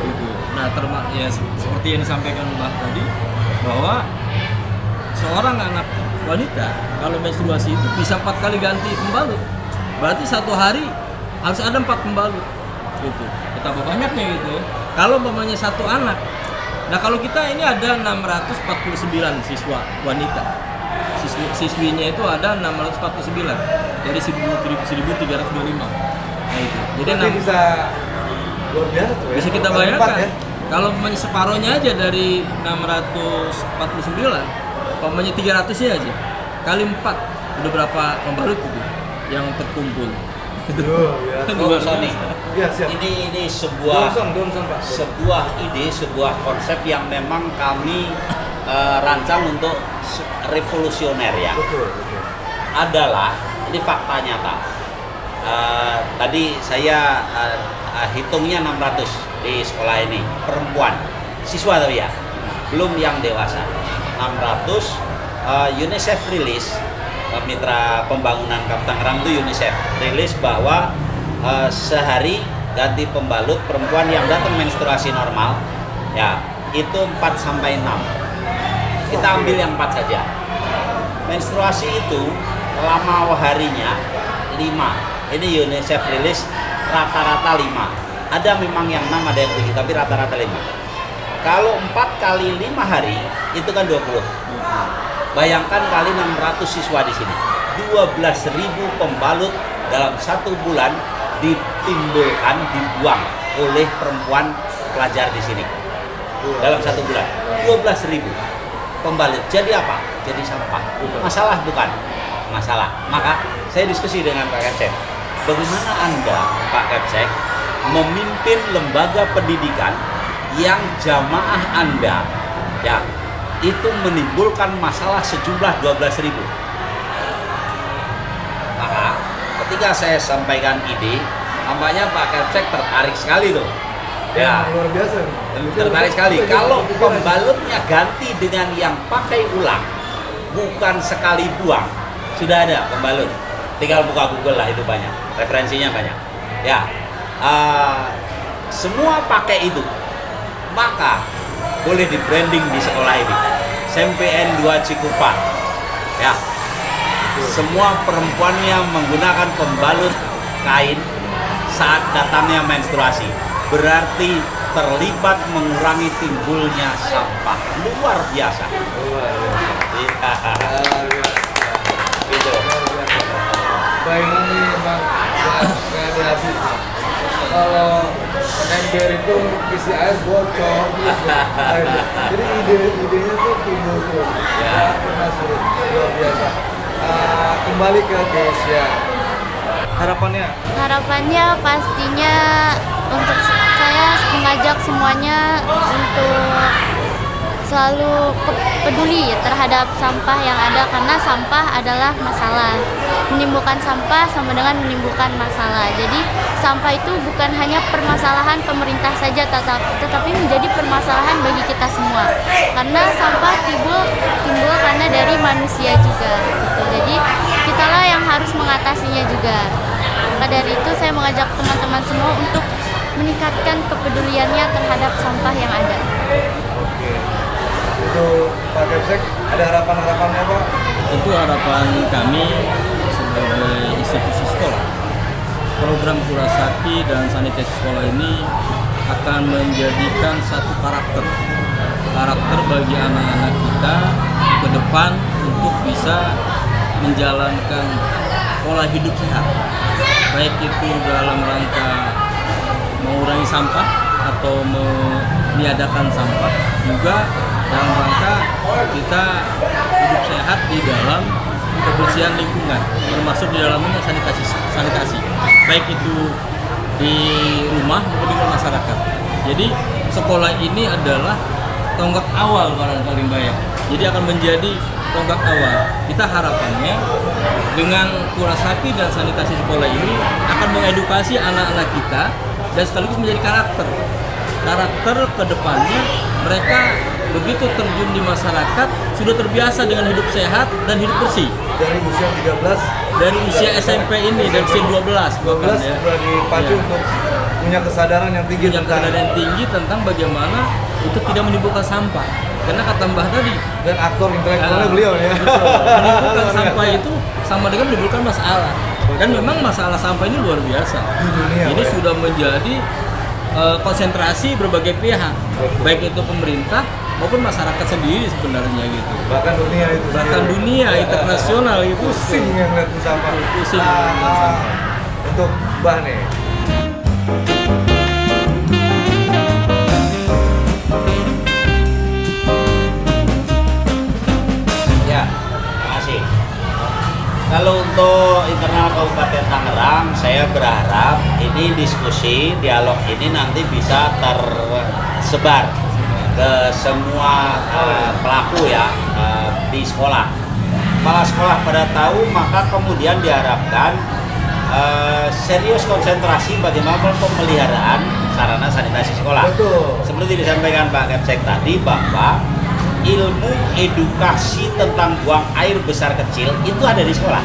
[SPEAKER 2] Gitu. Nah, ya seperti yang disampaikan Mbak tadi, bahwa seorang anak wanita kalau menstruasi itu bisa 4 kali ganti pembalut. Berarti satu hari harus ada 4 pembalut. Gitu. Betapa banyaknya gitu ya. Kalau umpamanya satu anak. Nah, kalau kita ini ada 649 siswa wanita. Siswinya itu ada 649 dari 1325. Nah, itu. Jadi
[SPEAKER 1] Berarti bisa luar biasa tuh ya.
[SPEAKER 2] bisa kita
[SPEAKER 1] Kali empat
[SPEAKER 2] bayangkan
[SPEAKER 1] ya.
[SPEAKER 2] kalau separohnya aja dari 649, umpamanya 300-nya aja kali 4 udah berapa pembalut itu yang terkumpul.
[SPEAKER 1] Luar biasa.
[SPEAKER 4] Oh, Sony.
[SPEAKER 1] Ya, siap.
[SPEAKER 4] Ini sebuah
[SPEAKER 1] Donson, Pak.
[SPEAKER 4] sebuah ide, sebuah konsep yang memang kami rancang untuk revolusioner ya.
[SPEAKER 1] Betul, betul.
[SPEAKER 4] Adalah ini fakta nyata. Tadi saya hitungnya 600 di sekolah ini perempuan siswa tapi ya belum yang dewasa 600. UNICEF rilis, mitra pembangunan Kabupaten Tangerang itu UNICEF rilis bahwa sehari ganti pembalut perempuan yang datang menstruasi normal ya itu 4 sampai 6. Kita ambil yang 4 saja. Menstruasi itu lama harinya 5. Ini UNICEF rilis rata-rata 5. Ada memang yang 6, ada yang 7, tapi rata-rata 5. Kalau 4 kali 5 hari itu kan 20. Bayangkan kali 600 siswa di sini. 12.000 pembalut dalam 1 bulan ditimbulkan, dibuang oleh perempuan pelajar di sini. dalam 1 bulan. 12.000 pembalut. Jadi apa? Jadi sampah. Masalah bukan? Masalah. Maka saya diskusi dengan Pak Kepsek. Bagaimana Anda, Pak Kepsek, memimpin lembaga pendidikan yang jamaah Anda ya itu menimbulkan masalah sejumlah 12.000. Maka ketika saya sampaikan ide, nampaknya Pak Kepsek tertarik sekali loh. Ya,
[SPEAKER 1] luar biasa.
[SPEAKER 4] tertarik sekali. Kalau pembalutnya ganti dengan yang pakai ulang, bukan sekali buang, sudah ada pembalut. Tinggal buka Google lah, itu banyak, referensinya banyak. Ya, semua pakai itu, maka boleh di branding di sekolah ini. SMPN 2 Cikupa. Ya, semua perempuannya menggunakan pembalut kain saat datangnya menstruasi. Berarti terlibat mengurangi timbulnya sampah. Luar biasa. Iya. Gitu.
[SPEAKER 1] Bayangan nih Bang, nggak ada habis. Kalau ember itu isi air bocor gitu. Jadi idenya tuh timbul tuh. Ya, termasuk luar biasa. Kembali ke Kesia. Harapannya
[SPEAKER 3] Pastinya untuk saya mengajak semuanya untuk selalu peduli terhadap sampah yang ada, karena sampah adalah masalah. Menimbulkan sampah sama dengan menimbulkan masalah. Jadi sampah itu bukan hanya permasalahan pemerintah saja, tetapi menjadi permasalahan bagi kita semua. Karena sampah timbul karena dari manusia juga. Gitu. Jadi kitalah yang harus mengatasinya juga. Maka dari itu saya mengajak teman-teman semua untuk meningkatkan kepeduliannya terhadap sampah yang ada.
[SPEAKER 1] Oke. Untuk Pak Kepsek, ada harapan-harapannya Pak?
[SPEAKER 2] Tentu harapan kami sebagai institusi sekolah, program Kurasaki dan sanitasi sekolah ini akan menjadikan satu karakter bagi anak-anak kita ke depan untuk bisa menjalankan pola hidup sehat, baik itu dalam rangka mengurangi sampah atau meniadakan sampah, juga dalam rangka kita hidup sehat di dalam kebersihan lingkungan, termasuk di dalamnya sanitasi, baik itu di rumah maupun di masyarakat. Jadi sekolah ini adalah tonggak awal barangkali Mbak ya. Jadi akan menjadi tonggak awal. Kita harapannya dengan Kurasaki dan sanitasi sekolah ini akan mengedukasi anak-anak kita dan sekaligus menjadi karakter ke depannya. Mereka begitu terjun di masyarakat sudah terbiasa dengan hidup sehat dan hidup bersih.
[SPEAKER 1] Dari usia 13,
[SPEAKER 2] dari usia SMP ini, dari usia 12 bahkan ya.
[SPEAKER 1] sudah dipacu
[SPEAKER 2] Ya.
[SPEAKER 1] untuk punya kesadaran yang tinggi
[SPEAKER 2] tentang bagaimana itu tidak menimbulkan sampah. Karena kata Mbah tadi,
[SPEAKER 1] dan aktor intelektualnya beliau ya.
[SPEAKER 2] menimbulkan sampah itu sama dengan menimbulkan masalah. Dan memang masalah sampah ini luar biasa.
[SPEAKER 1] Di dunia,
[SPEAKER 2] ini
[SPEAKER 1] Pak,
[SPEAKER 2] sudah menjadi konsentrasi berbagai pihak, baik itu pemerintah maupun masyarakat sendiri sebenarnya gitu.
[SPEAKER 1] Bahkan dunia itu sendiri.
[SPEAKER 2] Dunia internasional itu
[SPEAKER 1] pusing yang lihat sampah.
[SPEAKER 2] Pusing.
[SPEAKER 1] Untuk Mbah nih.
[SPEAKER 4] Ya, terima kasih. Kalau untuk internal Kabupaten Tangerang, saya berharap ini diskusi, dialog ini nanti bisa tersebar ke semua pelaku ya di sekolah. Kepala sekolah pada tahu, maka kemudian diharapkan serius konsentrasi bagaimana pemeliharaan sarana sanitasi sekolah.
[SPEAKER 1] Betul.
[SPEAKER 4] Seperti disampaikan Pak Kepsek tadi bahwa ilmu edukasi tentang buang air besar kecil itu ada di sekolah,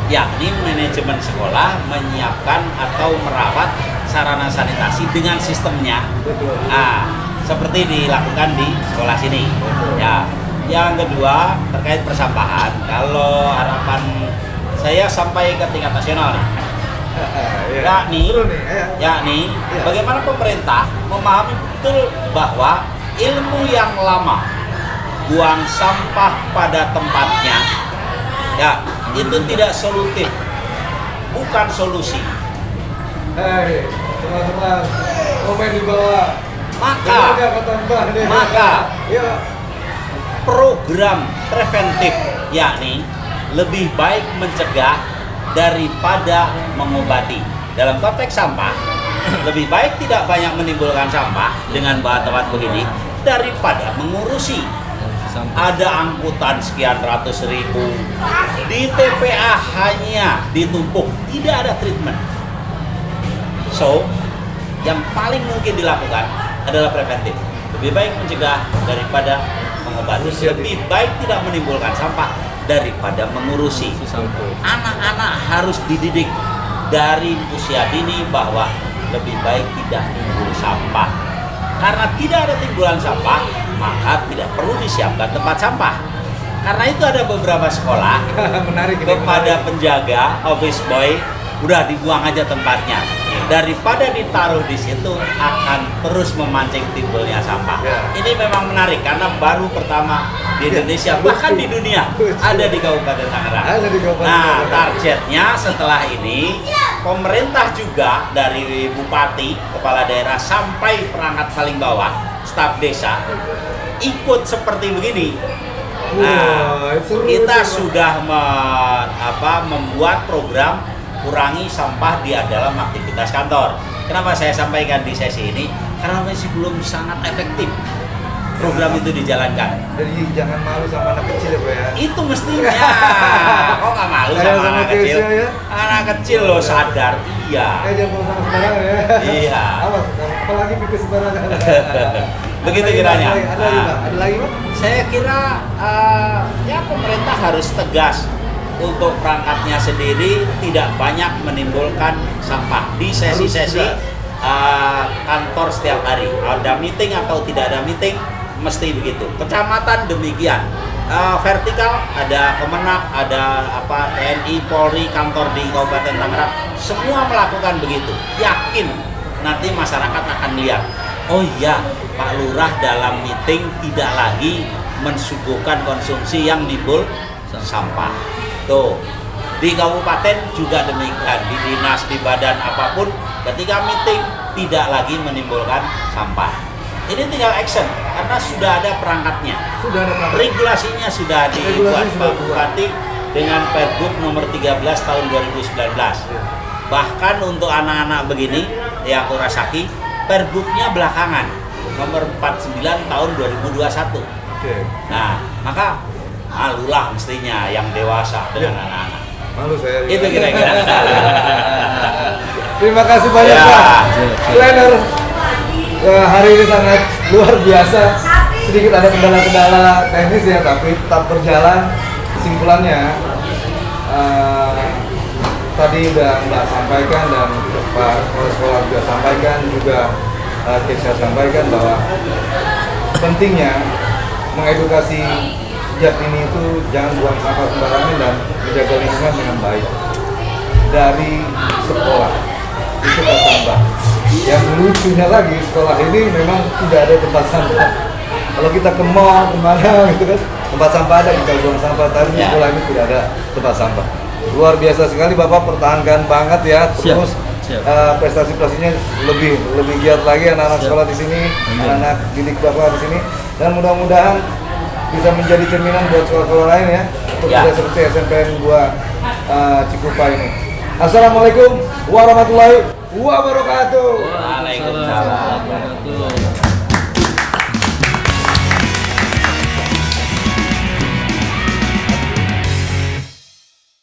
[SPEAKER 4] yakni manajemen sekolah menyiapkan atau merawat sarana sanitasi dengan sistemnya.
[SPEAKER 1] Betul.
[SPEAKER 4] Seperti dilakukan di sekolah sini. Ya, yang kedua terkait persampahan, kalau harapan saya sampai ke tingkat nasional nih. yakni bagaimana pemerintah memahami betul bahwa ilmu yang lama, buang sampah pada tempatnya, ya itu tidak solutif, bukan solusi.
[SPEAKER 1] Teman-teman, komen di bawah.
[SPEAKER 4] Maka program preventif, yakni lebih baik mencegah daripada mengobati. Dalam konteks sampah, lebih baik tidak banyak menimbulkan sampah dengan bahan tempat begini daripada mengurusi. Ada angkutan sekian ratus ribu di TPA hanya ditumpuk, tidak ada treatment. So, yang paling mungkin dilakukan adalah preventif. Lebih baik mencegah daripada mengobati. Lebih baik tidak menimbulkan sampah daripada mengurusi. Anak-anak harus dididik dari usia dini bahwa lebih baik tidak timbul sampah. Karena tidak ada timbulan sampah, maka tidak perlu disiapkan tempat sampah. Karena itu ada beberapa sekolah
[SPEAKER 1] menarik
[SPEAKER 4] kepada penjaga, office boy, udah dibuang aja tempatnya. Daripada ditaruh di situ akan terus memancing timbulnya sampah. Ini memang menarik karena baru pertama di Indonesia, bahkan di dunia, ada di Kabupaten Tangerang. Nah, targetnya setelah ini pemerintah juga dari bupati, kepala daerah sampai perangkat paling bawah, staf desa ikut seperti begini. Nah, kita sudah membuat program kurangi sampah di dalam aktivitas kantor. Kenapa saya sampaikan di sesi ini? Karena masih belum sangat efektif program itu dijalankan.
[SPEAKER 1] Jadi jangan malu sama anak kecil ya Pak ya?
[SPEAKER 4] Itu mestinya. Kok nggak malu sama anak kecil?
[SPEAKER 1] Ya?
[SPEAKER 4] Anak kecil loh sadar. Iya.
[SPEAKER 1] Jangan malu sama sembarangan ya?
[SPEAKER 4] Iya.
[SPEAKER 1] Apalagi pikir sembarangan.
[SPEAKER 4] Begitu kiranya.
[SPEAKER 1] Ada lagi Pak?
[SPEAKER 4] Saya kira ya pemerintah harus tegas untuk perangkatnya sendiri tidak banyak menimbulkan sampah di sesi-sesi kantor setiap hari. Ada meeting atau tidak ada meeting, mesti begitu. Kecamatan demikian. Vertikal ada Kemenak, ada TNI, Polri, kantor di Kabupaten Tangerang, semua melakukan begitu. Yakin nanti masyarakat akan lihat. Oh iya, Pak Lurah dalam meeting tidak lagi mensuguhkan konsumsi yang nimbul sampah. Tuh, di kabupaten juga demikian, di dinas, di badan apapun, ketika meeting tidak lagi menimbulkan sampah. Ini tinggal action, karena sudah ada perangkatnya. Regulasinya sudah dibuat Pak Bupati dengan Pergub nomor 13 tahun 2019. Bahkan untuk anak-anak begini, yang Kurasaki, Pergubnya belakangan, nomor 49 tahun 2021. Nah, maka malulah mestinya yang dewasa dengan anak-anak.
[SPEAKER 1] Malu saya.
[SPEAKER 4] Itu kira-kira.
[SPEAKER 1] Terima kasih banyak Pak. Planner hari ini sangat luar biasa. Sedikit ada kendala-kendala teknis ya, tapi tetap berjalan. Kesimpulannya tadi udah Mbak sampaikan dan Pak Kepala Sekolah juga sampaikan, juga Kesha sampaikan bahwa pentingnya mengedukasi sejak ini itu jangan buang sampah sembarangan dan menjaga lingkungan dengan baik dari sekolah itu bertambah. Yang lucunya lagi, sekolah ini memang tidak ada tempat sampah. Kalau kita ke mall kemana gitu kan, tempat sampah ada, kita buang sampah, tapi di sekolah ini tidak ada tempat sampah. Luar biasa sekali Bapak, pertahankan banget ya, terus prestasi-prestasinya lebih giat lagi anak-anak sekolah di sini, anak didik Bapak di sini, dan mudah-mudahan bisa menjadi cerminan buat sekolah-sekolah lain ya, untuk bisa seperti SMPN 2 Cikupa ini. Assalamualaikum warahmatullahi wabarakatuh.
[SPEAKER 4] Waalaikumsalam.